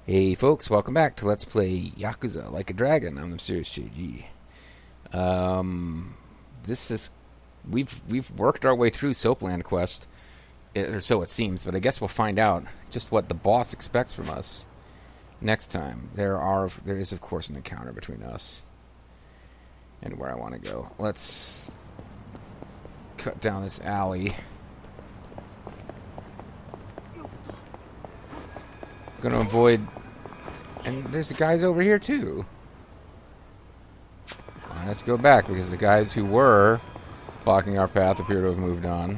Hey folks, welcome back to Let's Play Yakuza Like a Dragon. I'm the Serious JG. This is we've worked our way through Soapland Quest, or so it seems. But I guess we'll find out just what the boss expects from us next time. There is of course an encounter between us and where I want to go. Let's cut down this alley. Gonna avoid, and there's the guys over here too. Let's go back because the guys who were blocking our path appear to have moved on.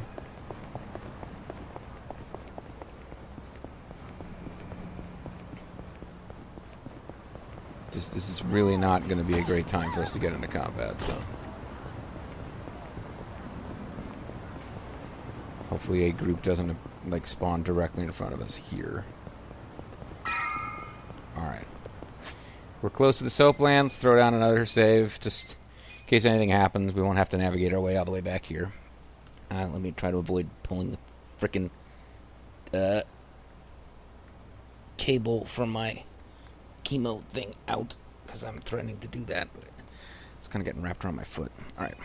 This is really not going to be a great time for us to get into combat, so hopefully a group doesn't like spawn directly in front of us here. Alright. We're close to the Soapland. Let's throw down another save. Just in case anything happens, we won't have to navigate our way all the way back here. Let me try to avoid pulling the frickin' cable from my chemo thing out, because I'm threatening to do that. It's kind of getting wrapped around my foot. Alright.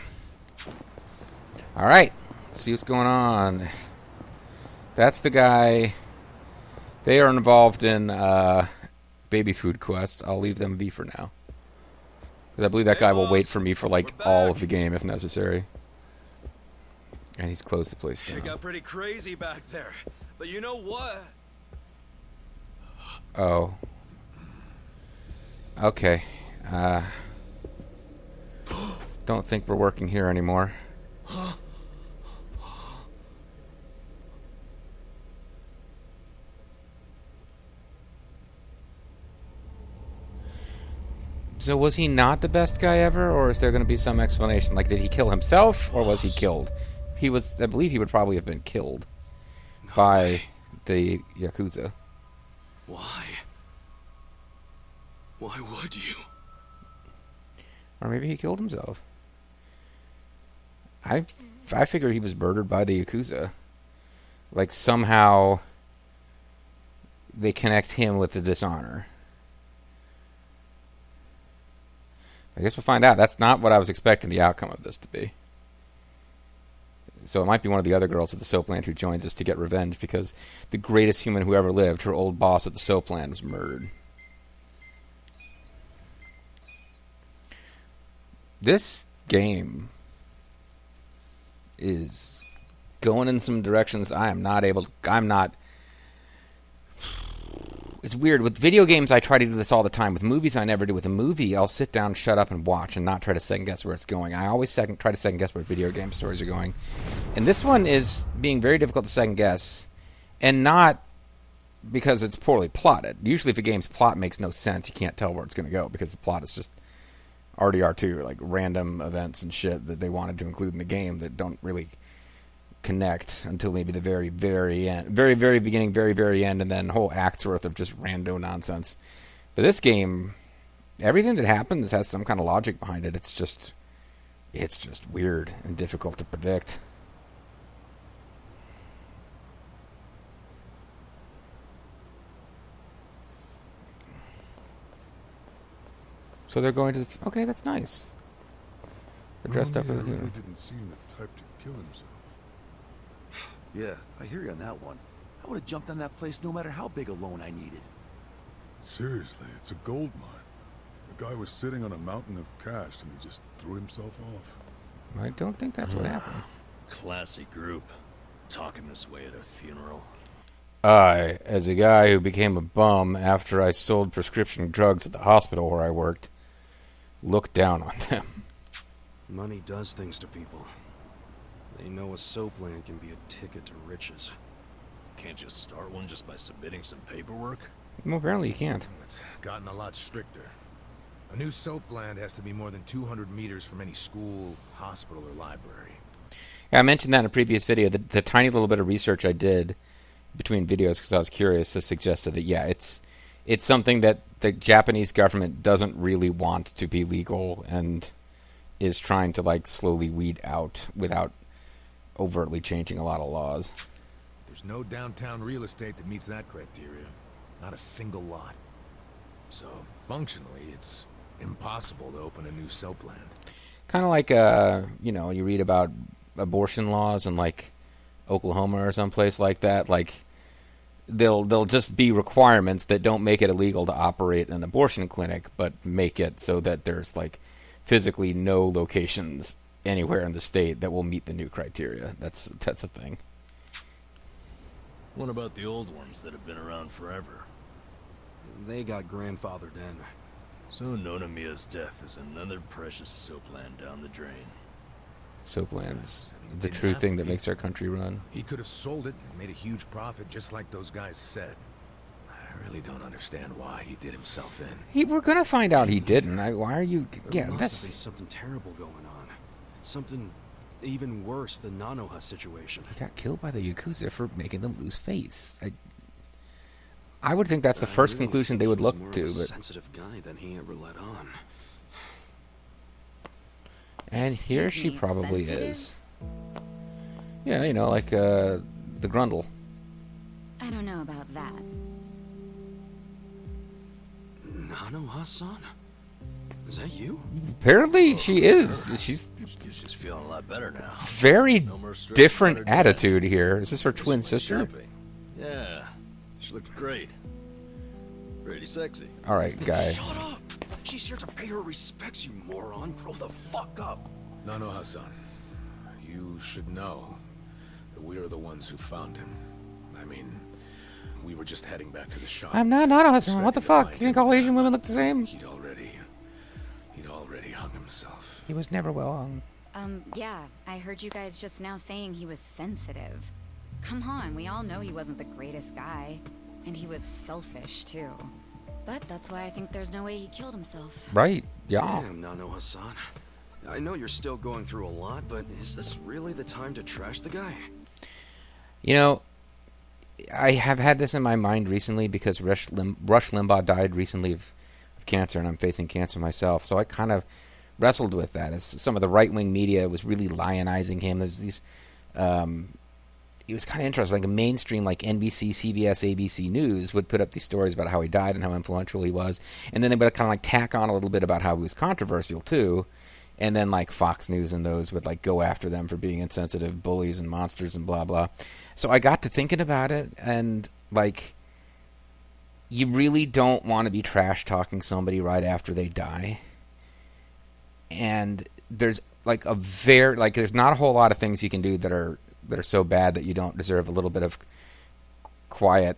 Alright. Let's see what's going on. That's the guy. They are involved in baby food quest. I'll leave them be for now, because I believe that guy will wait for me for like all of the game if necessary. And he's closed the place down. It got pretty crazy back there, but you know what? Oh. Okay. Don't think we're working here anymore. So was he not the best guy ever, or is there going to be some explanation? Like, did he kill himself, or was he killed? He was. I believe he would probably have been killed by the Yakuza. Why? Why would you? Or maybe he killed himself. I figured he was murdered by the Yakuza. Like, somehow they connect him with the dishonor. I guess we'll find out. That's not what I was expecting the outcome of this to be. So it might be one of the other girls at the Soapland who joins us to get revenge, because the greatest human who ever lived, her old boss at the Soapland, was murdered. This game is going in some directions I'm not. It's weird. With video games, I try to do this all the time. With movies, I never do. With a movie, I'll sit down, shut up, and watch, and not try to second-guess where it's going. I always try to second-guess where video game stories are going. And this one is being very difficult to second-guess, and not because it's poorly plotted. Usually, if a game's plot makes no sense, you can't tell where it's going to go, because the plot is just RDR2, like random events and shit that they wanted to include in the game that don't really connect until maybe the very, very end. Very, very beginning, very, very end, and then whole acts worth of just rando nonsense. But this game, everything that happens has some kind of logic behind it. It's just weird and difficult to predict. So they're going to the... Okay, that's nice. They're dressed up as a really didn't seem the type to kill himself. Yeah, I hear you on that one. I would have jumped on that place no matter how big a loan I needed. Seriously, it's a gold mine. The guy was sitting on a mountain of cash and he just threw himself off. I don't think that's what happened. Classy group. Talking this way at a funeral. I, as a guy who became a bum after I sold prescription drugs at the hospital where I worked, looked down on them. Money does things to people. They know a Soapland can be a ticket to riches. Can't just start one just by submitting some paperwork? Well, apparently you can't. It's gotten a lot stricter. A new Soapland has to be more than 200 meters from any school, hospital, or library. Yeah, I mentioned that in a previous video. The tiny little bit of research I did between videos because I was curious has suggested that, yeah, it's something that the Japanese government doesn't really want to be legal and is trying to, like, slowly weed out without overtly changing a lot of laws. There's no downtown real estate that meets that criteria. Not a single lot. So, functionally, it's impossible to open a new soapland. Kind of like, you read about abortion laws in, like, Oklahoma or someplace like that. Like, they'll just be requirements that don't make it illegal to operate an abortion clinic, but make it so that there's, like, physically no locations anywhere in the state that will meet the new criteria. That's a thing. What about the old ones that have been around forever? They got grandfathered in. So Nonamiya's death is another precious soapland down the drain. Soapland's the Didn't true have thing to that be. makes our country run. He could have sold it and made a huge profit just like those guys said. I really don't understand why he did himself in. We're gonna find out he didn't. Why are you? There Yeah, must that's. be something terrible going on. Something even worse than Nanoha's situation. He got killed by the Yakuza for making them lose face. I would think that's the I first really conclusion think they would he was look more to, of a but sensitive guy than he ever let on. and here Excuse she me, probably sensitive? is. Yeah, like the Grundle. I don't know about that. Nanoha-san? Is that you? Apparently, she is. She's She's feeling a lot better now. very No more stress different about her dad. attitude here. Is this her twin Went sister? shopping. Yeah, she looked great. Pretty sexy. All right, guy. Shut up! She's here to pay her respects, you moron. Grow the fuck up. Nanoha-san, you should know that we are the ones who found him. I mean, we were just heading back to the shop. I'm not Hassan. What the expecting to fuck? find You think him. all Asian women look the same? He'd already hung himself. He was never well hung. Yeah, I heard you guys just now saying he was sensitive. Come on, we all know he wasn't the greatest guy. And he was selfish, too. But that's why I think there's no way he killed himself. Right? Yeah. Damn, Nanoha-san. I know you're still going through a lot, but is this really the time to trash the guy? I have had this in my mind recently because Rush Limbaugh died recently of cancer, and I'm facing cancer myself. So I kind of wrestled with that. As some of the right-wing media was really lionizing him. There's these... it was kind of interesting. Like a mainstream, like NBC, CBS, ABC News would put up these stories about how he died and how influential he was. And then they would kind of like tack on a little bit about how he was controversial, too. And then like Fox News and those would like go after them for being insensitive bullies and monsters and blah, blah. So I got to thinking about it, and like, you really don't want to be trash talking somebody right after they die. And there's like there's not a whole lot of things you can do that are so bad that you don't deserve a little bit of quiet,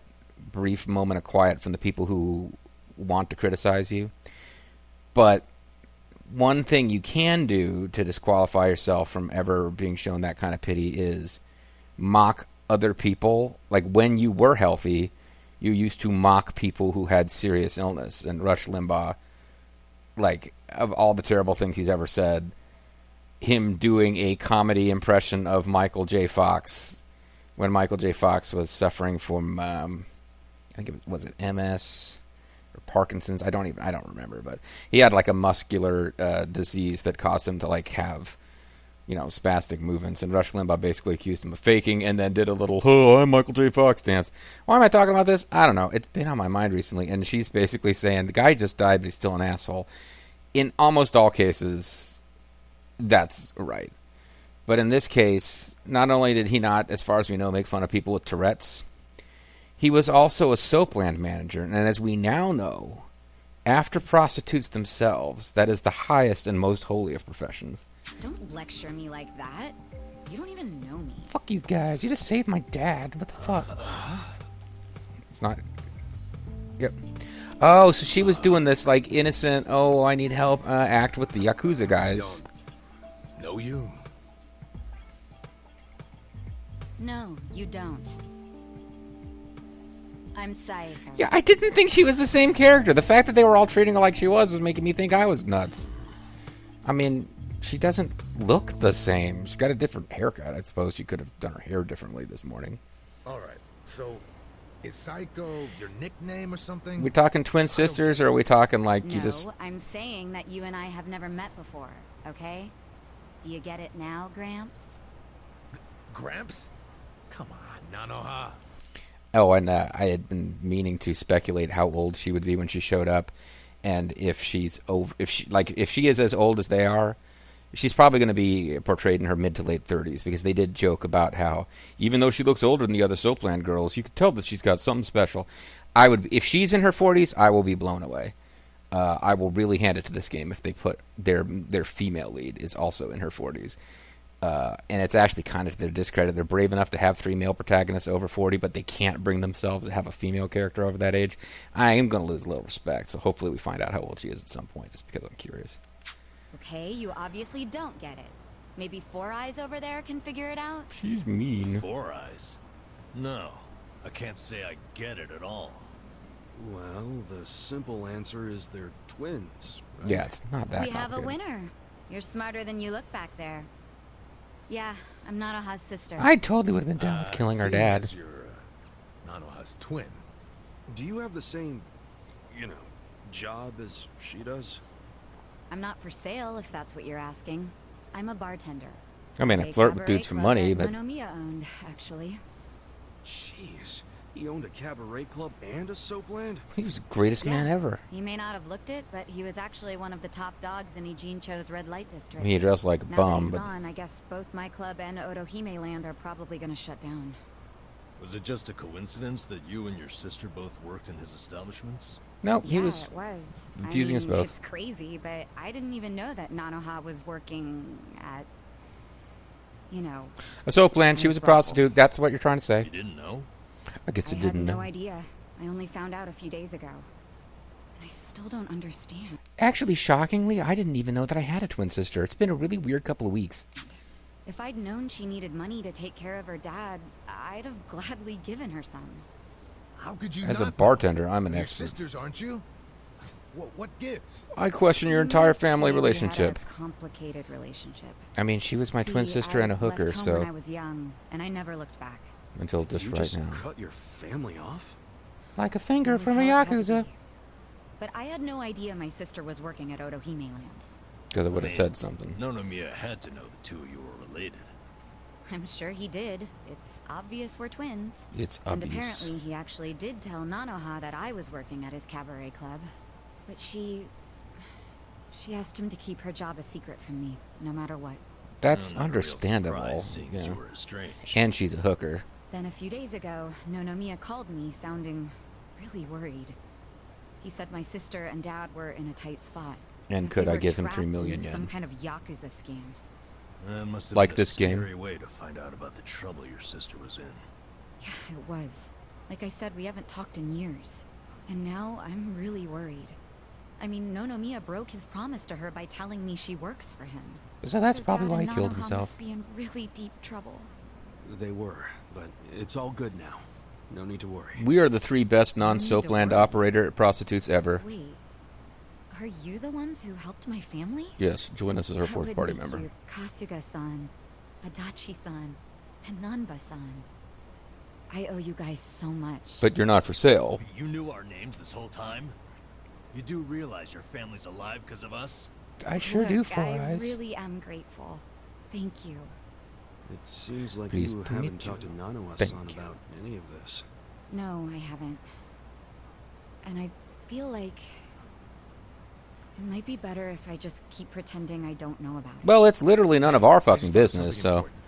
brief moment of quiet from the people who want to criticize you. But one thing you can do to disqualify yourself from ever being shown that kind of pity is mock other people. Like when you were healthy, you used to mock people who had serious illness. And Rush Limbaugh, like, of all the terrible things he's ever said, him doing a comedy impression of Michael J. Fox when Michael J. Fox was suffering from, I think it was it MS or Parkinson's? I don't remember, but he had like a muscular disease that caused him to like have, spastic movements. And Rush Limbaugh basically accused him of faking, and then did a little "Oh, I'm Michael J. Fox" dance. Why am I talking about this? I don't know. It's been on my mind recently, and she's basically saying the guy just died, but he's still an asshole. In almost all cases, that's right. But in this case, not only did he not, as far as we know, make fun of people with Tourette's, he was also a soapland manager. And as we now know, after prostitutes themselves, that is the highest and most holy of professions. Don't lecture me like that. You don't even know me. Fuck you guys. You just saved my dad. What the fuck? It's not... Yep. Oh, so she was doing this, like, innocent, oh, I need help act with the Yakuza guys. Know you? No, you don't. I'm Sayaka. Yeah, I didn't think she was the same character. The fact that they were all treating her like she was making me think I was nuts. I mean, she doesn't look the same. She's got a different haircut. I suppose she could have done her hair differently this morning. All right. So, is Psycho your nickname or something? We talking twin sisters, or are we talking like No, you just... I'm saying that you and I have never met before, okay? Do you get it now, Gramps? Gramps? Come on, Nanoha. Oh, and I had been meaning to speculate how old she would be when she showed up, and if she is as old as they are, she's probably going to be portrayed in her mid to late 30s, because they did joke about how even though she looks older than the other Soapland girls, you could tell that she's got something special. If she's in her 40s, I will be blown away. I will really hand it to this game if they put their female lead is also in her 40s. And it's actually kind of to their discredit. They're brave enough to have 3 male protagonists over 40, but they can't bring themselves to have a female character over that age. I am going to lose a little respect, so hopefully we find out how old she is at some point, just because I'm curious. Okay, you obviously don't get it. Maybe Four Eyes over there can figure it out? She's mean. 4 Eyes? No, I can't say I get it at all. Well, the simple answer is they're twins, right? Yeah, it's not that We have a complicated. winner. You're smarter than you look back there. Yeah, I'm Nanoha's sister. I totally would have been down with killing her Seeing dad. as You're Nanoha's twin. Do you have the same, job as she does? I'm not for sale, if that's what you're asking. I'm a bartender. I mean, I A flirt with cabaret dudes for club money, that but Monomiya owned, actually. Jeez, he owned a cabaret club and a soapland? he was the greatest man ever. He may not have looked it, but he was actually one of the top dogs in Eugene Cho's red light district. He dressed like a Now that bum, he's but gone, I guess both my club and Otohime Land are probably going to shut down. Was it just a coincidence that you and your sister both worked in his establishments? no, Yeah, he was it was. confusing us I mean, both. It's crazy, but I didn't even know that Nanoha was working at, a Soapland. She was a prostitute. That's what you're trying to say. You didn't know? I guess I you had didn't no know. idea. I only found out a few days ago. And I still don't understand. Actually, shockingly, I didn't even know that I had a twin sister. It's been a really weird couple of weeks. If I'd known she needed money to take care of her dad, I'd have gladly given her some. How could you As a not? bartender, I'm an You're expert. sisters, aren't you? What gives? I question your entire family We had relationship. a complicated relationship. I mean, she was my twin See, sister and a I hooker, left home when I so was young, and I never looked back. until just you right just now. cut your family off? Like a It finger was from a how it had to Yakuza. be. But I had no idea my sister was working at Otohime Land. Because I would have said something. Nonomiya had to know the two of you were related. I'm sure he did. It's obvious we're twins. It's And obvious. apparently he actually did tell Nanoha that I was working at his cabaret club. But she asked him to keep her job a secret from me, no matter what. That's I'm not real understandable. surprised, seeing as Yeah. you were estranged. And she's a hooker. Then a few days ago, Nonomiya called me, sounding really worried. He said my sister and dad were in a tight spot. And that could they I were give him trapped 3 million in yen? some kind of Yakuza scam. That must have Like been this a game. scary way to find out about the trouble your sister was in. Yeah, it was. Like I said, we haven't talked in years. And now I'm really worried. I mean, Nonomiya broke his promise to her by telling me she works for him. So that's So probably Dad why he and killed Nanoha himself. must be in really deep trouble. They were, but it's all good now. No need to worry. We are the 3 best No need to non-Soapland worry. operator prostitutes ever. Wait, are you the ones who helped my family? Yes, join us as our That 4th would party make member. you Kasuga-san, Adachi-san, and Nanba-san. I owe you guys so much. But you're not for sale. You knew our names this whole time? You do realize your family's alive because of us? I sure do, Look, Four I Eyes. really am grateful. Thank you. It seems like Pleased you to haven't meet talked to you. Nanoha-san Thank you. about any of this. No, I haven't. And I feel like it might be better if I just keep pretending I don't know about it. Well, it's literally none of our fucking I just thought business, something so important.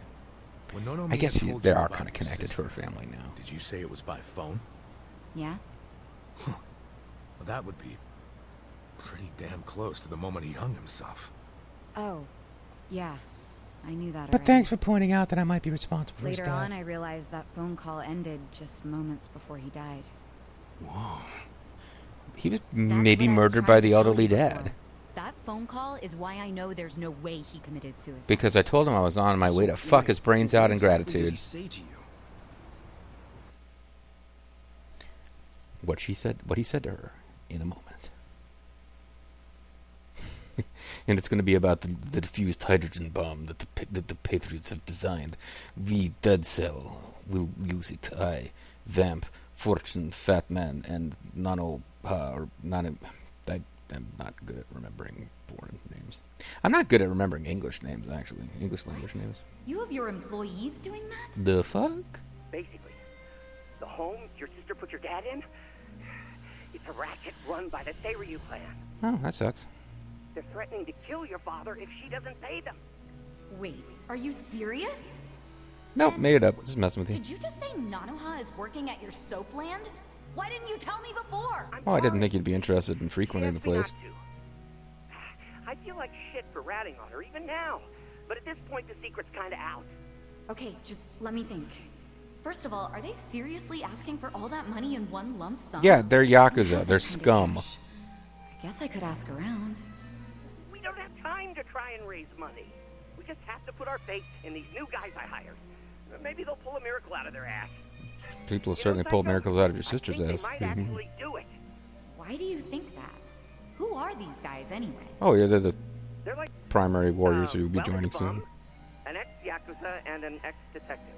When I Nonomiya guess told they you are about kind of your connected to her sister, family now. Did you say it was by phone? Yeah? Well, that would be pretty damn close to the moment he hung himself. Oh, yeah. I knew that But already. thanks for pointing out that I might be responsible for his Later on, death. I realized that phone call ended just moments before he died. Whoa. He was That's maybe what I was murdered trying by to the tell elderly you dad. before. That phone call is why I know there's no way he committed suicide. Because I told him I was on my way to fuck his brains out in What exactly did gratitude. he say to you? What he said to her in a moment. And it's going to be about the diffused hydrogen bomb that the Patriots have designed. We, Dead Cell, will use it. I, Vamp, Fortune, Fat Man, and I'm not good at remembering foreign names. I'm not good at remembering English names, actually. English language names. You have your employees doing that? The fuck? Basically, The home your sister put your dad in? It's a racket run by the Seiryu clan. Oh, that sucks. They're threatening to kill your father if she doesn't pay them. Wait, are you serious? Nope, made it up. Just messing with you. Did you just say Nanoha is working at your soap land? Why didn't you tell me before? Well, I didn't think you'd be interested in frequenting the place. I feel like shit for ratting on her even now. But at this point, the secret's kinda out. Okay, just let me think. First of all, are they seriously asking for all that money in one lump sum? Yeah, they're Yakuza. They're scum. I guess I could ask around. We don't have time to try and raise money. We just have to put our faith in these new guys I hired. Maybe they'll pull a miracle out of their ass. People certainly pull miracles out of your sister's ass. They might actually do it. Why do you think that? Who are these guys anyway? Oh, yeah, they're the They're like primary warriors who will be well, joining there's a soon. bum, an ex-Yakuza and an ex-detective.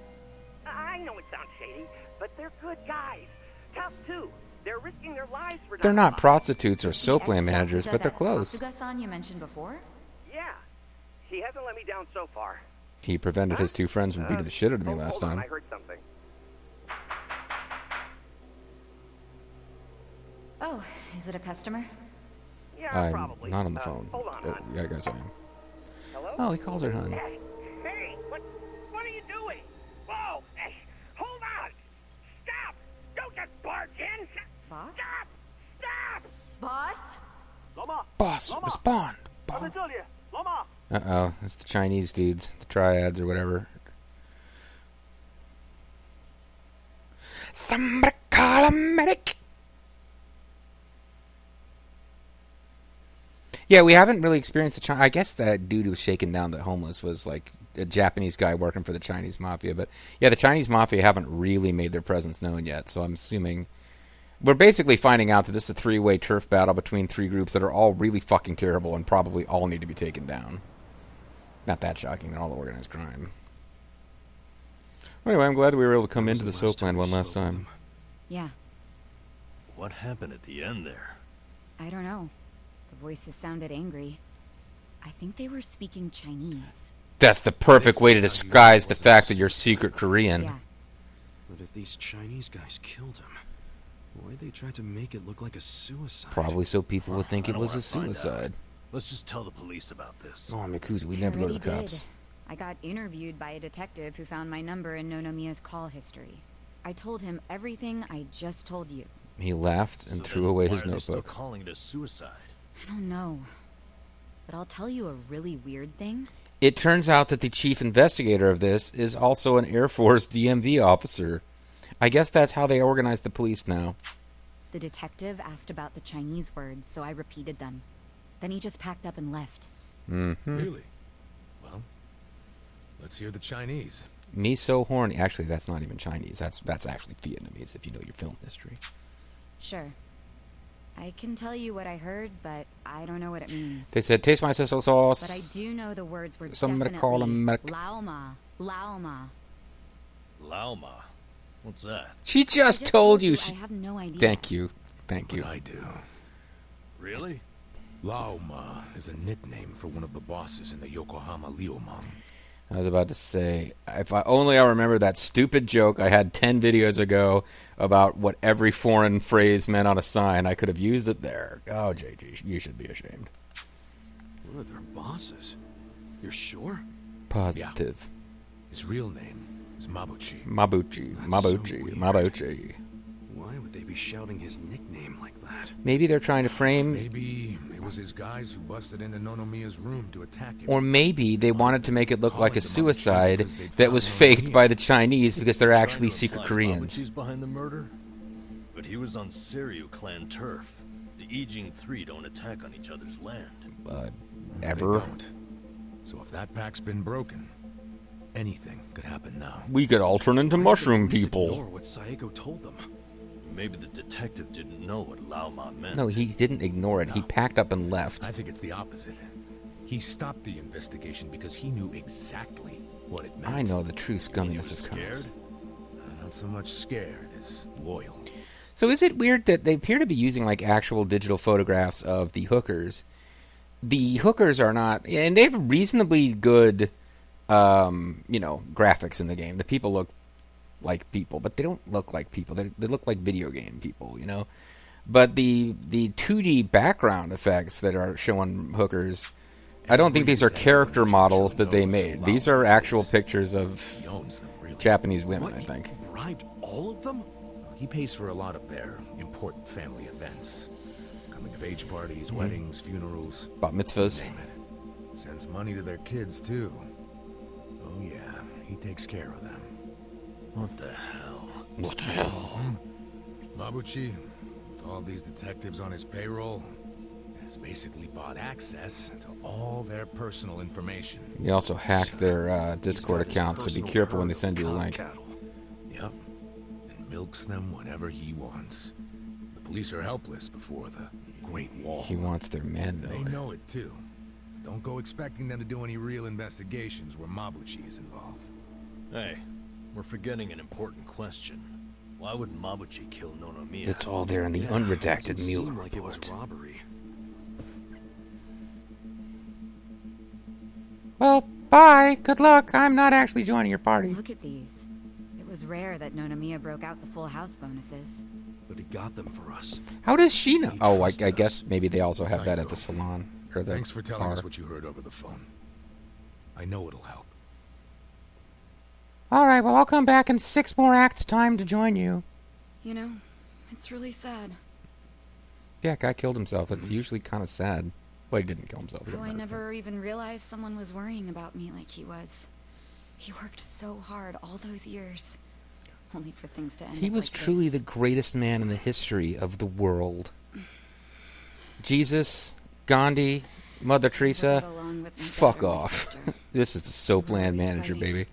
I know it sounds shady, but they're good guys. Tough, too. They're risking their lives for They're not Nanoha. prostitutes or soapland managers, but they're close. Yakuza-san you mentioned before? Yeah. He hasn't let me down so far. He prevented his two friends from beating the shit out of me last hold on, time. I heard something. Oh, is it a customer? Yeah, I'm probably. not on the phone. Hold on, hon. Yeah, I guess I am. Hello? Oh, he calls her hun. Hey, hey, what are you doing? Whoa, hey, hold on. Stop. Don't just barge in. Boss? Stop. Stop. Boss? Loma. Boss, Loma. respond. I'm tell you. Loma. Uh-oh, it's the Chinese dudes, the triads or whatever. Somebody call a medic. Yeah, we haven't really experienced the I guess that dude who was shaking down the homeless was like a Japanese guy working for the Chinese mafia. But yeah, the Chinese mafia haven't really made their presence known yet. So I'm assuming we're basically finding out that this is a three-way turf battle between three groups that are all really fucking terrible and probably all need to be taken down. Not that shocking. They're all organized crime. Anyway, I'm glad we were able to come into the soapland one last time. Yeah, What happened at the end there? I don't know. The voices sounded angry. I think they were speaking Chinese. That's the perfect way to disguise the fact that you're secret Korean. Yeah. But if these Chinese guys killed him, why'd they try to make it look like a suicide? Probably so people would think I it don't was a wanna find out. suicide. Let's just tell the police about this. Oh, I'm Yakuza. We I never go to the already cops. did. I got interviewed by a detective who found my number in Nonomiya's call history. I told him everything I just told you. He laughed and So threw then away why his are they still notebook. calling it a suicide? I don't know. But I'll tell you a really weird thing. It turns out that the chief investigator of this is also an Air Force DMV officer. I guess that's how they organize the police now. The detective asked about the Chinese words, so I repeated them. Then he just packed up and left. Mm-hmm. Really? Well, let's hear the Chinese. Me so horny. Actually, that's not even Chinese. That's actually Vietnamese, if you know your film history. Sure. I can tell you what I heard, but I don't know what it means. They said, taste my sizzle sauce. But I do know the words were Somebody definitely call him Mac. Laoma. Laoma. Laoma. What's that? She I just told you. I have no idea. Thank you. Thank you. But I do. Really? Lao Ma is a nickname for one of the bosses in the Yokohama Liumang. I was about to say, if I only I remember that stupid joke I had 10 videos ago about what every foreign phrase meant on a sign, I could have used it there. Oh, JG, you should be ashamed. What are their bosses? You're sure? Positive. His real name is Mabuchi. Mabuchi, That's Mabuchi, so weird. Mabuchi. Why would they be shouting his nickname like that? Maybe they're trying to frame, Maybe it was his guys who busted into Nonomiya's room to attack him. or maybe they wanted to make it look like a suicide that was faked by the Chinese because they're actually secret Koreans. Mabuchi's behind the murder? But he was on Seiryu clan turf. The Ijing Three don't attack on each other's land. They Ever. don't. So if that pack's been broken, anything could happen now. We could all turn into mushroom Ignore people. what Saeko told them. Maybe the detective didn't know what Laoma meant. No, he didn't ignore it. He packed up and left. I think it's the opposite. He stopped the investigation because he knew exactly what it meant. I know the true He was scumminess of scared? cops. Not so much scared as loyal. So is it weird that they appear to be using like actual digital photographs of the hookers? The hookers are not, and they have reasonably good, graphics in the game. The people look like people, but they don't look like people. They look like video game people, But the 2D background effects that are showing hookers, I don't think these are character models that they made. These are actual pictures of Japanese women, I think. Bribed all of them? He pays for a lot of their important family events. Coming-of-age parties, weddings, funerals. Bat mitzvahs. Sends money to their kids, too. Oh, yeah. He takes care of them. What the hell? What the hell? Mabuchi, with all these detectives on his payroll, has basically bought access to all their personal information. He also hacked their Discord accounts, so be careful when they send you a link. Yep. And milks them whenever he wants. The police are helpless before the Great Wall. He wants their man They milk. know it, too. Don't go expecting them to do any real investigations where Mabuchi is involved. Hey, we're forgetting an important question. Why would Mabuchi kill Nonomiya? It's all there in the unredacted Mueller Seemed like it was report. robbery. Well, bye. Good luck. I'm not actually joining your party. Look at these. It was rare that Nonomiya broke out the full house bonuses. But he got them for us. How does she know? He Oh, I trusted guess us. maybe they also have that at the Psycho. salon. Or the Thanks for telling bar. us what you heard over the phone. I know it'll help. All right, well, I'll come back in 6 more acts time to join you. It's really sad. Yeah, guy killed himself. It's usually kind of sad. Well, he didn't kill himself. How I never even realized someone was worrying about me like he was. He worked so hard all those years, only for things to end He up was like truly this. the greatest man in the history of the world. Jesus, Gandhi, Mother Teresa, got along with my fuck dad or my off. sister. This is the Soapland Really manager, spitey. baby.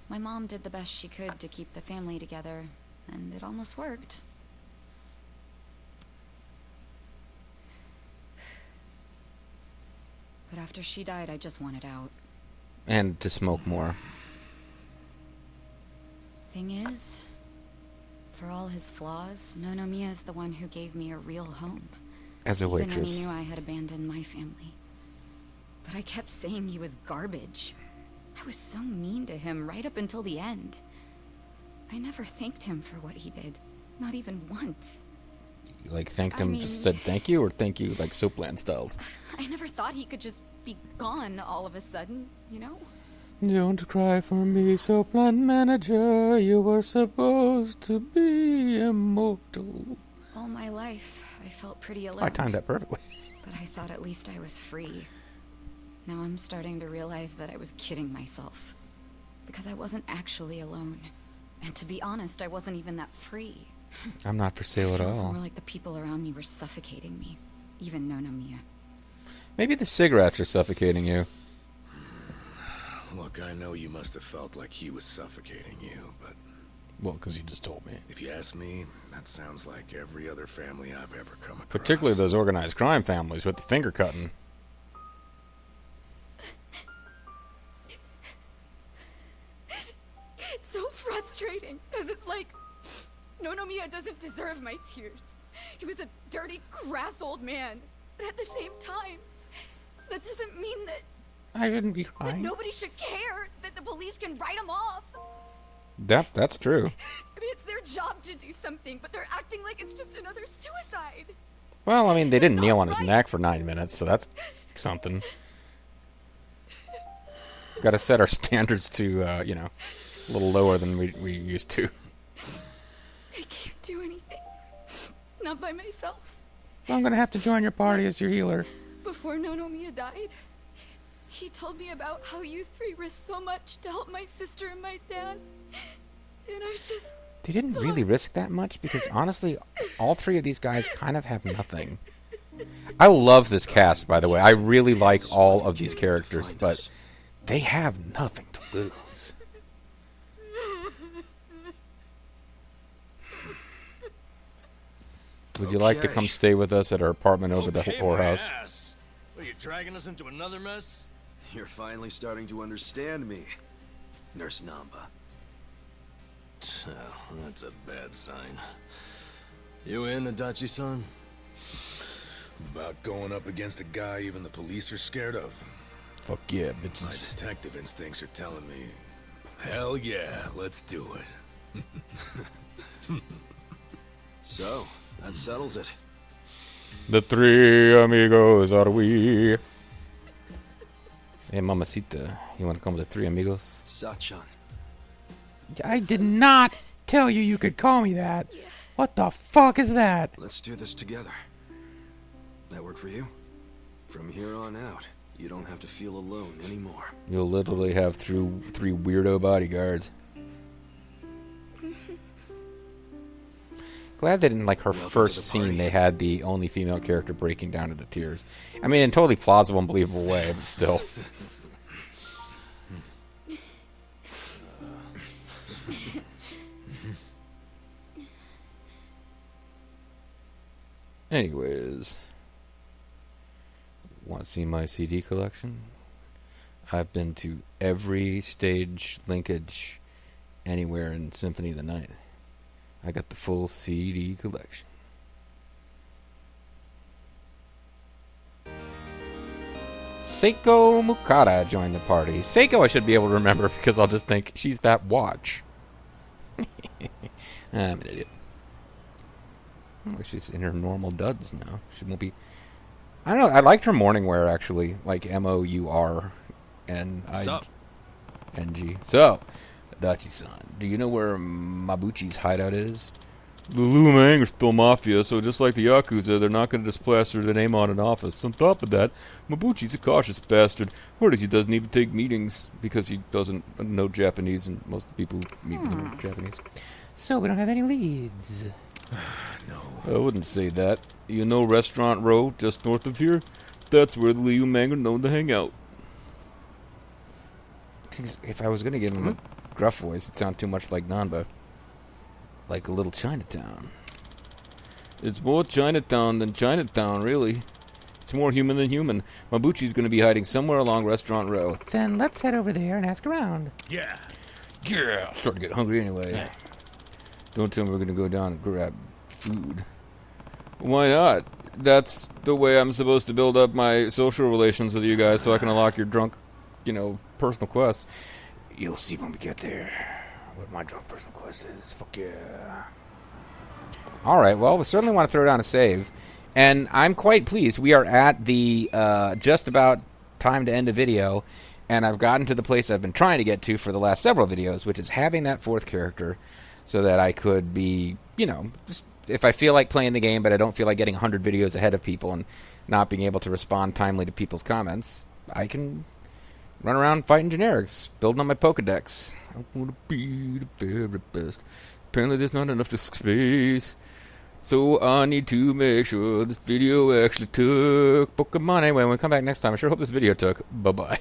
My mom did the best she could to keep the family together, and it almost worked. But after she died, I just wanted out. And to smoke more. Thing is, for all his flaws, Nonomiya is the one who gave me a real home. As a Even when waitress. he knew I had abandoned my family. But I kept saying he was garbage. I was so mean to him right up until the end. I never thanked him for what he did. Not even once. You, thanked I him, mean- just said thank you, or thank you, Soapland styles? I never thought he could just be gone all of a sudden, Don't cry for me, Soapland manager. You were supposed to be immortal. All my life, I felt pretty alone. I timed that perfectly. But I thought at least I was free. Now I'm starting to realize that I was kidding myself. Because I wasn't actually alone. And to be honest, I wasn't even that free. I'm not for sale at It feels all. more like the people around me were suffocating me. Even Nonomiya. Maybe the cigarettes are suffocating you. Look, I know you must have felt like he was suffocating you, but Well, because you just told me. if you ask me, that sounds like every other family I've ever come across. Particularly those organized crime families with the finger cutting. It's so frustrating, because it's like, Nonomiya doesn't deserve my tears. He was a dirty, crass old man. But at the same time, that doesn't mean that I shouldn't be that crying. nobody should care, that the police can write him off. That's true. I mean, it's their job to do something, but they're acting like it's just another suicide. Well, I mean, they didn't That's kneel not on his right. neck for 9 minutes, so that's something. Got to set our standards to, a little lower than we used to. I can't do anything. Not by myself. Well, I'm going to have to join your party as your healer. Before Nonomiya died, he told me about how you three risked so much to help my sister and my dad. And I just... They didn't really risk that much because, honestly, all 3 of these guys kind of have nothing. I love this cast, by the way. I really like all of these characters, but they have nothing to lose. Would you like to come stay with us at our apartment over the Okay, whorehouse? my ass. Are you dragging us into another mess? You're finally starting to understand me, Nurse Namba. Oh, that's a bad sign. You in, Adachi-san? About going up against a guy even the police are scared of. Fuck yeah, My bitches. detective instincts are telling me, hell yeah, let's do it. So, that settles it. The three amigos are we. Hey, mamacita, you want to come with the three amigos? Sachan. I did not tell you could call me that. What the fuck is that? Let's do this together. That work for you? From here on out, you don't have to feel alone anymore. You'll literally have three weirdo bodyguards. Glad they didn't, like, her first scene, they had the only female character breaking down into tears. I mean, in a totally plausible and believable way, but still. Anyways, want to see my CD collection? I've been to every stage linkage anywhere in Symphony of the Night. I got the full CD collection. Seiko Mukata joined the party. Seiko I should be able to remember because I'll just think she's that watch. I'm an idiot. She's in her normal duds now. She won't be... I don't know. I liked her morning wear, actually. Like Mourning. So, Adachi-san, do you know where Mabuchi's hideout is? The Lumang are still mafia, so just like the Yakuza, they're not going to just plaster their name on an office. On top of that, Mabuchi's a cautious bastard. Word is he doesn't even take meetings because he doesn't know Japanese, and most of the people who meet with him are Japanese. So we don't have any leads. No. I wouldn't say that. You know Restaurant Row, just north of here? That's where the Liu Mang are known to hang out. If I was going to give him a gruff voice, it'd sound too much like Nanba. Like a little Chinatown. It's more Chinatown than Chinatown, really. It's more human than human. Mabuchi's going to be hiding somewhere along Restaurant Row. Then let's head over there and ask around. Yeah. Yeah. I'm starting to get hungry anyway. Don't tell me we're going to go down and grab food. Why not? That's the way I'm supposed to build up my social relations with you guys so I can unlock your drunk, personal quests. You'll see when we get there what my drunk personal quest is. Fuck yeah. Alright, well, we certainly want to throw down a save. And I'm quite pleased. We are at the just about time to end a video. And I've gotten to the place I've been trying to get to for the last several videos, which is having that fourth character so that I could be, just, if I feel like playing the game but I don't feel like getting 100 videos ahead of people and not being able to respond timely to people's comments, I can run around fighting generics, building on my Pokedex. I want to be the very best. Apparently there's not enough space. So I need to make sure this video actually took Pokemon. Anyway, when we come back next time, I sure hope this video took. Bye-bye.